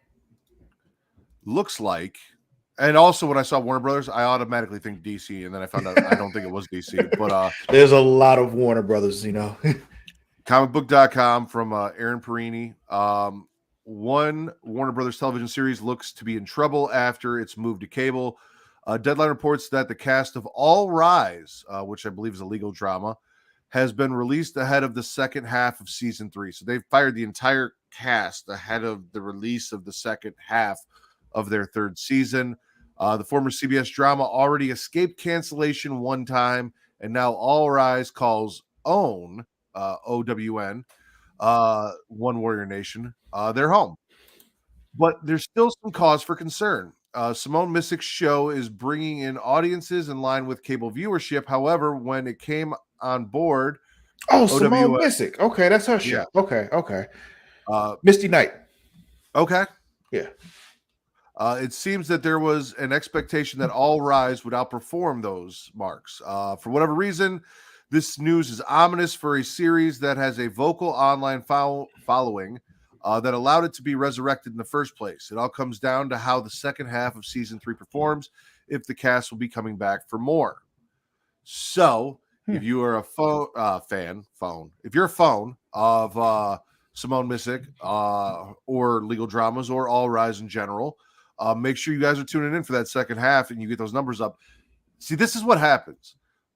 looks like, and also when I saw Warner Brothers, I automatically think DC, and then I found out I don't think it was DC. But there's a lot of Warner Brothers, Comicbook.com from Aaron Perini. One Warner Brothers television series looks to be in trouble after it's moved to cable. Deadline reports that the cast of All Rise, which I believe is a legal drama, has been released ahead of the second half of season 3. So they've fired the entire cast ahead of the release of the second half of their third season. The former CBS drama already escaped cancellation one time, and now All Rise calls OWN, OWN, One Warrior Nation, their home. But there's still some cause for concern. Simone Missick's show is bringing in audiences in line with cable viewership. However, when it came on board, Simone Missick. Okay, that's her show. Yeah. Okay. Misty Knight. Okay. Yeah. It seems that there was an expectation that All Rise would outperform those marks. For whatever reason, this news is ominous for a series that has a vocal online following that allowed it to be resurrected in the first place. It all comes down to how the second half of season 3 performs, if the cast will be coming back for more. So, if you are a if you're a phone of Simone Missick or legal dramas or All Rise in general, make sure you guys are tuning in for that second half and you get those numbers up. See, this is what happens.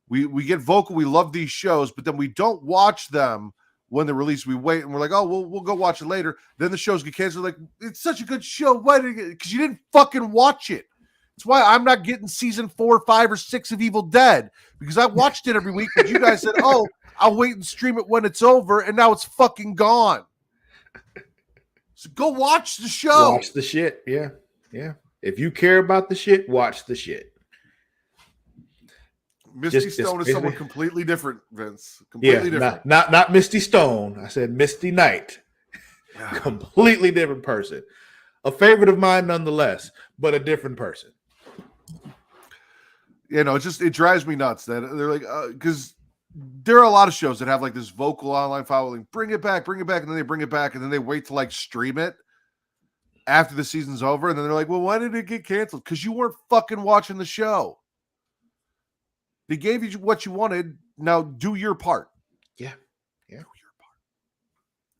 We get vocal, we love these shows, but then we don't watch them when they're released. We wait and we're like, oh, we'll go watch it later. Then the shows get canceled. Like, it's such a good show. Why did it? Because you didn't fucking watch it. That's why I'm not getting season 4, 5, or 6 of Evil Dead, because I watched it every week. But you guys said, oh, I'll wait and stream it when it's over, and now it's fucking gone. So go watch the show. Watch the shit. Yeah. If you care about the shit, watch the shit. Misty Stone is someone completely different, Vince. Completely different. Not Misty Stone. I said Misty Knight. Completely different person. A favorite of mine nonetheless, but a different person. You know, it drives me nuts that they're like, because there are a lot of shows that have like this vocal online following, bring it back, and then they bring it back, and then they wait to like stream it after the season's over, and then they're like, well, why did it get canceled? Because you weren't fucking watching the show. They gave you what you wanted. Now do your part. Yeah. Do your part.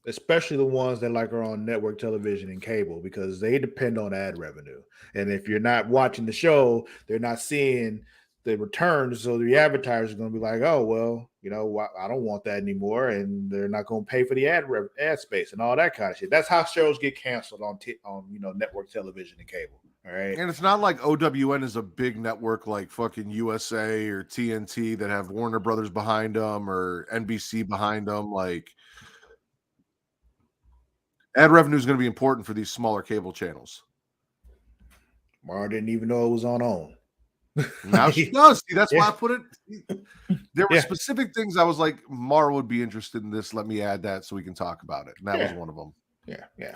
Especially the ones that like are on network television and cable, because they depend on ad revenue. And if you're not watching the show, they're not seeing the returns. So the advertisers are going to be like, oh, well, you know, I don't want that anymore. And they're not going to pay for the ad space and all that kind of shit. That's how shows get canceled on network television and cable. All right. And it's not like OWN is a big network like fucking USA or TNT that have Warner Brothers behind them or NBC behind them. Like, ad revenue is going to be important for these smaller cable channels. Mara didn't even know it was on. Now she does. See, that's why I put it. There were specific things I was like, Mara would be interested in this. Let me add that so we can talk about it. And that was one of them. Yeah.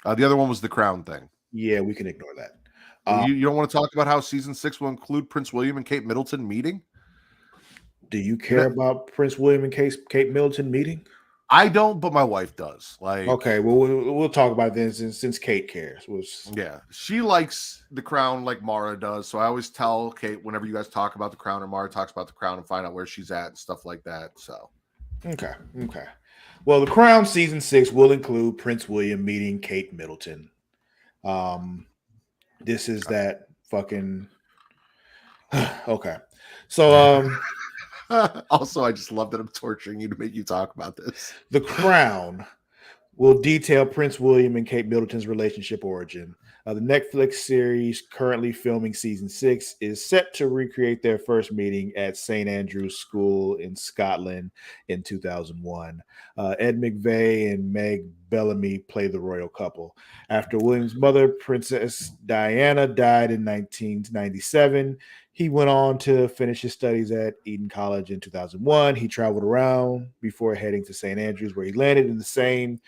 The other one was the Crown thing. Yeah, we can ignore that. You don't want to talk about how season 6 will include Prince William and Kate Middleton meeting? Do you care about Prince William and Kate Middleton meeting? I don't, but my wife does. Like, okay, well, we'll talk about it then since Kate cares. Yeah, she likes the Crown like Mara does. So I always tell Kate whenever you guys talk about the Crown or Mara talks about the Crown and find out where she's at and stuff like that. So okay. Well, the Crown season 6 will include Prince William meeting Kate Middleton. This is that fucking okay. So also, I just love that I'm torturing you to make you talk about this. The Crown will detail Prince William and Kate Middleton's relationship origin. The Netflix series, currently filming season 6, is set to recreate their first meeting at St. Andrew's School in Scotland in 2001. Ed McVeigh and Meg Bellamy play the royal couple. After William's mother, Princess Diana, died in 1997, he went on to finish his studies at Eton College in 2001. He traveled around before heading to St. Andrews, where he landed in the same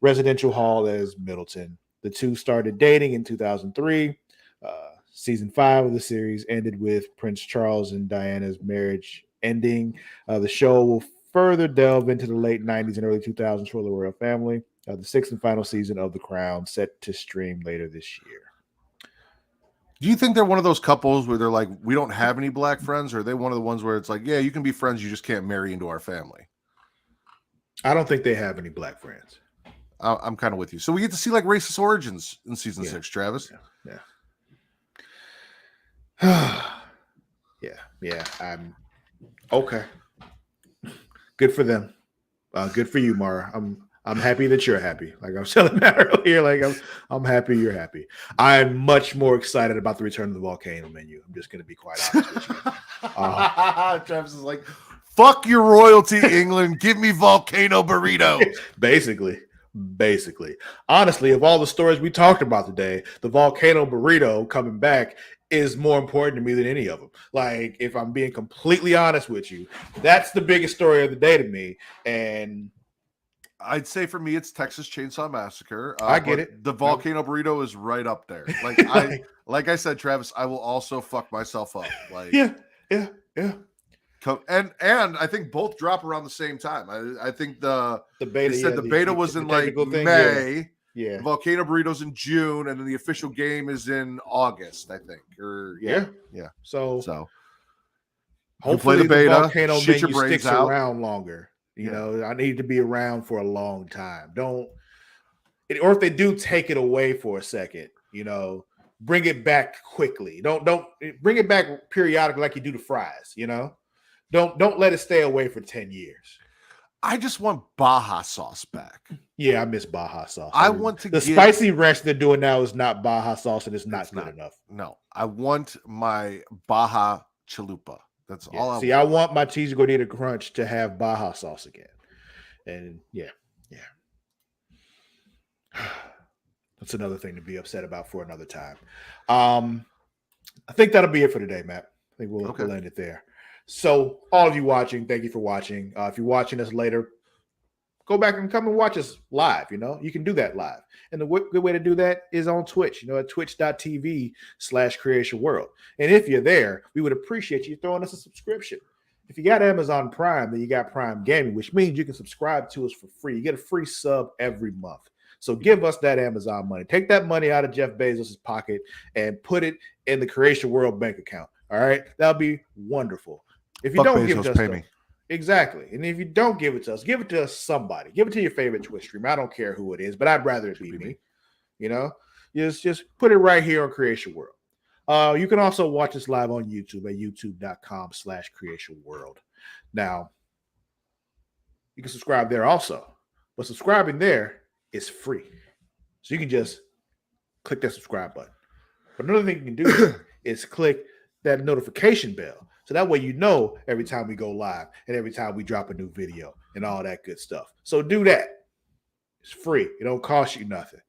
residential hall as Middleton. The two started dating in 2003. Season 5 of the series ended with Prince Charles and Diana's marriage ending. The show will further delve into the late 90s and early 2000s for the royal family. The 6th and final season of The Crown set to stream later this year. Do you think they're one of those couples where they're like, we don't have any black friends? Or are they one of the ones where it's like, yeah, you can be friends, you just can't marry into our family? I don't think they have any black friends. I'm kind of with you. So we get to see like racist origins in season 6, Travis. Yeah. Yeah. I'm okay. Good for them. Good for you, Mara. I'm happy that you're happy. Like I was telling Matt earlier, like I'm happy you're happy. I'm much more excited about the return of the volcano menu. I'm just gonna be quite honest with you. Travis is like, fuck your royalty, England. Give me volcano burritos. Basically. Honestly, of all the stories we talked about today, the volcano burrito coming back is more important to me than any of them. Like, if I'm being completely honest with you, that's the biggest story of the day to me. And I'd say for me, it's Texas Chainsaw Massacre. I get it. The volcano burrito is right up there. Like I said, Travis, I will also fuck myself up. Like, yeah. And I think both drop around the same time. I think the beta. They said the beta was in like May. Yeah. The volcano burrito's in June, and then the official game is in August, I think. Or yeah. So play hopefully the beta, volcano shit your menu brains sticks out. around longer. You know, I need to be around for a long time. Or if they do take it away for a second, you know, bring it back quickly. Don't bring it back periodically like you do the fries. You know, don't let it stay away for 10 years. I just want Baja sauce back. Yeah, I miss Baja sauce. I want to the spicy ranch they're doing now is not Baja sauce, and it's not good enough. No, I want my Baja chalupa. That's all I want. I want my cheesy gordita crunch to have Baja sauce again. And yeah. That's another thing to be upset about for another time. I think that'll be it for today, Matt. I think we'll end it there. So all of you watching, thank you for watching. If you're watching us later, go back and come and watch us live. You know, you can do that live. And the good way to do that is on Twitch, you know, at twitch.tv/Creatia World. And if you're there, we would appreciate you throwing us a subscription. If you got Amazon Prime, then you got Prime Gaming, which means you can subscribe to us for free. You get a free sub every month. So give us that Amazon money. Take that money out of Jeff Bezos' pocket and put it in the Creatia World bank account. All right? That'll be wonderful. If you don't give it to us, pay me. Exactly. And if you don't give it to us, give it to somebody. Give it to your favorite Twitch streamer. I don't care who it is, but I'd rather it be me. You know, just put it right here on Creatia World. You can also watch us live on YouTube at youtube.com/Creatia World. Now, you can subscribe there also, but subscribing there is free. So you can just click that subscribe button. But another thing you can do is click that notification bell. So that way you know every time we go live and every time we drop a new video and all that good stuff. So do that. It's free. It don't cost you nothing.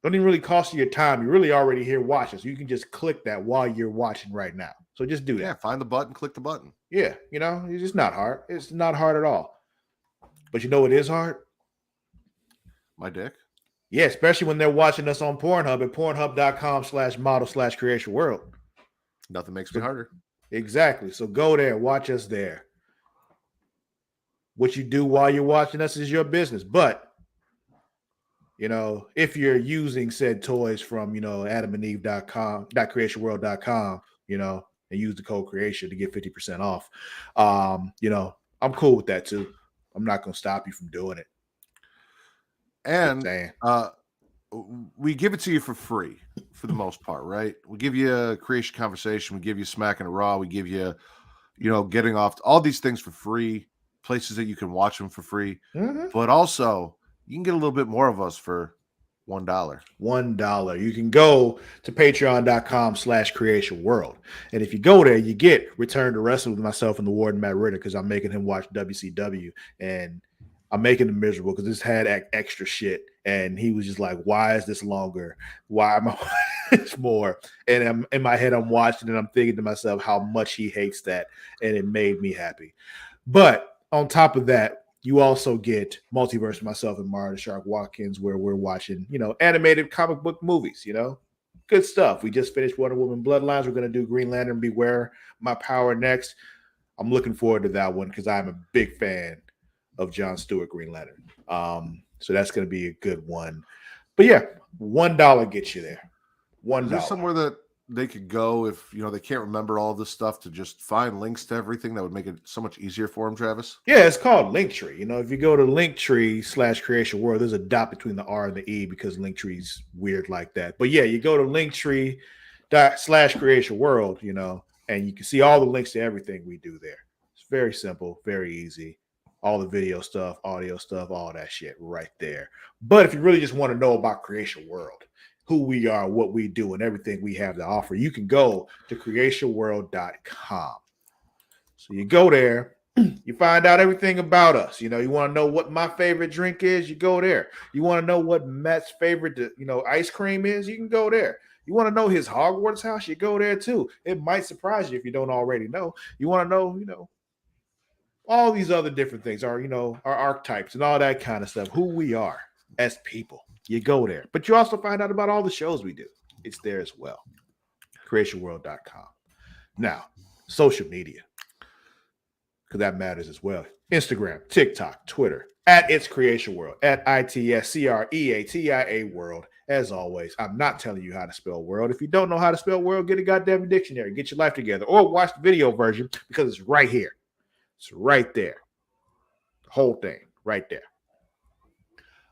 Don't even really cost you your time. You're really already here watching. So you can just click that while you're watching right now. So just do that. Yeah, find the button, click the button. Yeah, you know, it's just not hard. It's not hard at all. But you know what is hard? My dick. Yeah, especially when they're watching us on Pornhub at pornhub.com/model/Creatia World. Nothing makes me harder. Exactly. So go there, watch us there. What you do while you're watching us is your business. But, you know, if you're using said toys from, you know, adamandeve.com.creatiaworld.com, you know, and use the code Creatia to get 50% off, you know, I'm cool with that too. I'm not going to stop you from doing it. And we give it to you for free for the most part, right? We give you a Creatia Conversation. We give you Smacking It Raw. We give you, you know, getting off all these things for free, places that you can watch them for free. Mm-hmm. But also, you can get a little bit more of us for $1. $1. You can go to patreon.com/Creatia World. And if you go there, you get Return to Wrestling with myself and the Warden Matt Ritter, because I'm making him watch WCW. And I'm making him miserable because this had extra shit. And he was just like, why is this longer? Why am I watching more? And in my head, I'm watching and I'm thinking to myself how much he hates that. And it made me happy. But on top of that, you also get Multiverse with myself and Mara the Shark Watkins, where we're watching, you know, animated comic book movies, you know, good stuff. We just finished Wonder Woman Bloodlines. We're going to do Green Lantern Beware My Power next. I'm looking forward to that one because I'm a big fan of John Stewart Green Lantern. So that's going to be a good one. But yeah, $1 gets you there. $1. Is there somewhere that they could go if, you know, they can't remember all this stuff to just find links to everything that would make it so much easier for them, Travis? Yeah, it's called Linktree. You know, if you go to Linktree/Creatia World, there's a dot between the R and the E because Linktree's weird like that. But yeah, you go to Linktree Facebook.com/Creatia World, and you can see all the links to everything we do there. It's very simple, very easy. All the video stuff, audio stuff, all that shit right there. But if you really just want to know about Creatia World, who we are, what we do, and everything we have to offer, you can go to CreatiaWorld.com. So you go there, you find out everything about us. You want to know what my favorite drink is, you go there. You want to know what Matt's favorite, ice cream is, you can go there. You want to know his Hogwarts house, you go there too. It might surprise you if you don't already know. You want to know, all these other different things, our archetypes and all that kind of stuff, who we are as people. You go there. But you also find out about all the shows we do. It's there as well. CreatiaWorld.com. Now, social media, because that matters as well. Instagram, TikTok, Twitter, at It's Creatia World, at ITSCREATIA World. As always, I'm not telling you how to spell world. If you don't know how to spell world, get a goddamn dictionary. Get your life together. Or watch the video version because it's right here. It's right there. The whole thing right there.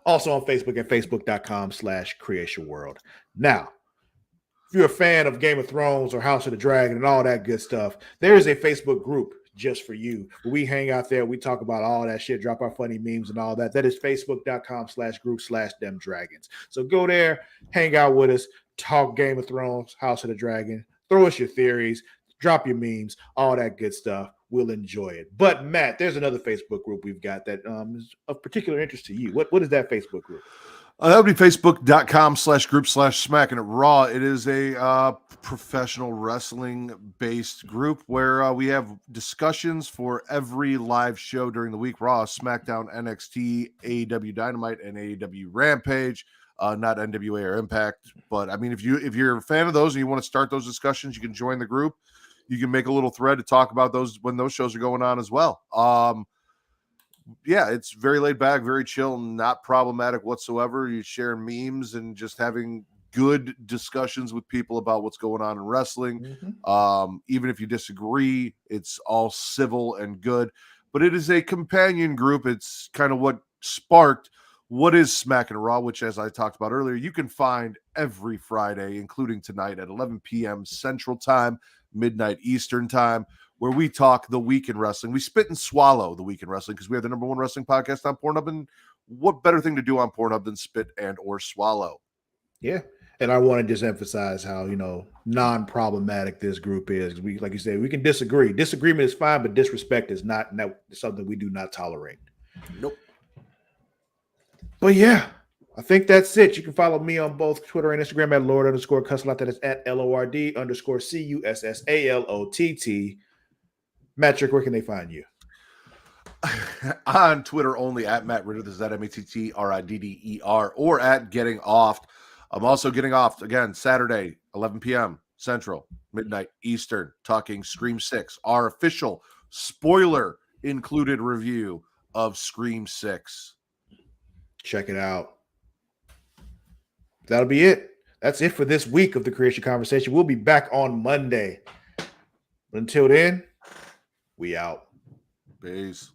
Also on Facebook at Facebook.com/Creatia World. Now, if you're a fan of Game of Thrones or House of the Dragon and all that good stuff, there is a Facebook group just for you. We hang out there. We talk about all that shit, drop our funny memes and all that. That is Facebook.com/group/themdragons. So go there, hang out with us, talk Game of Thrones, House of the Dragon, throw us your theories, drop your memes, all that good stuff. We'll enjoy it. But Matt, there's another Facebook group we've got that is of particular interest to you. What is that Facebook group? That would be Facebook.com/group/Smacking It Raw. It is a professional wrestling based group where we have discussions for every live show during the week: Raw, SmackDown, NXT, AEW Dynamite, and AEW Rampage. Not NWA or Impact, but I mean, if you're a fan of those and you want to start those discussions, you can join the group. You can make a little thread to talk about those when those shows are going on as well. Yeah, it's very laid back, very chill, not problematic whatsoever. You share memes and just having good discussions with people about what's going on in wrestling. Mm-hmm. Even if you disagree, it's all civil and good. But it is a companion group. It's kind of what sparked what is Smackin' Raw, which, as I talked about earlier, you can find every Friday, including tonight at 11 p.m. Central Time, midnight Eastern Time, where we talk the week in wrestling. We spit and swallow the week in wrestling because we are the #1 wrestling podcast on Pornhub, and what better thing to do on Pornhub than spit and or swallow? Yeah, and I want to just emphasize how non-problematic this group is. We, like you said, we can disagree. Disagreement is fine, but disrespect is not something we do not tolerate. Nope. But yeah, I think that's it. You can follow me on both Twitter and Instagram at Lord_Cussalott. That is at LORD_CUSSALOTT. Matrick, where can they find you? On Twitter only at Matt Ritter. This is at MATTRIDDER or at Getting Off. I'm also getting off again Saturday, 11 p.m. Central, midnight Eastern, talking Scream 6, our official spoiler included review of Scream 6. Check it out. That'll be it. That's it for this week of the Creatia Conversation. We'll be back on Monday. But until then, we out. Peace.